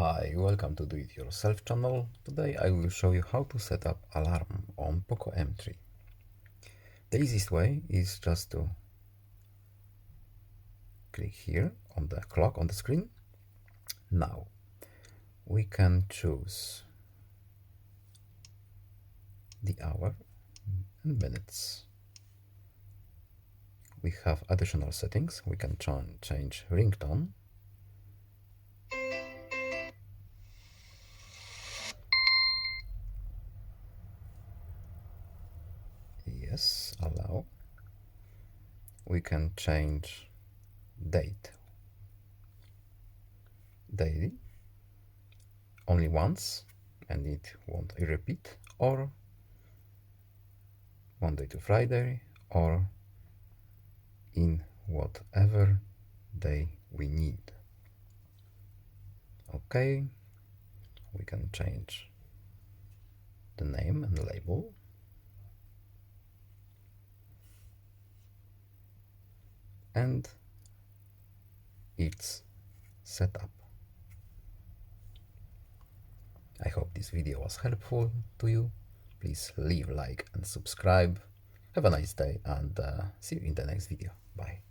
Hi, welcome to Do It Yourself channel. Today I will show you how to set up alarm on POCO M3. The easiest way is just to click here on the clock on the screen. Now we can choose the hour and minutes. We have additional settings. We can change ringtone. Yes, allow. We can change date. Daily, only once, and it won't repeat, or Monday to Friday, or in whatever day we need. Okay, we can change the name and label. And it's set up. I hope this video was helpful to you. Please leave a like and subscribe. Have a nice day and see you in the next video. Bye.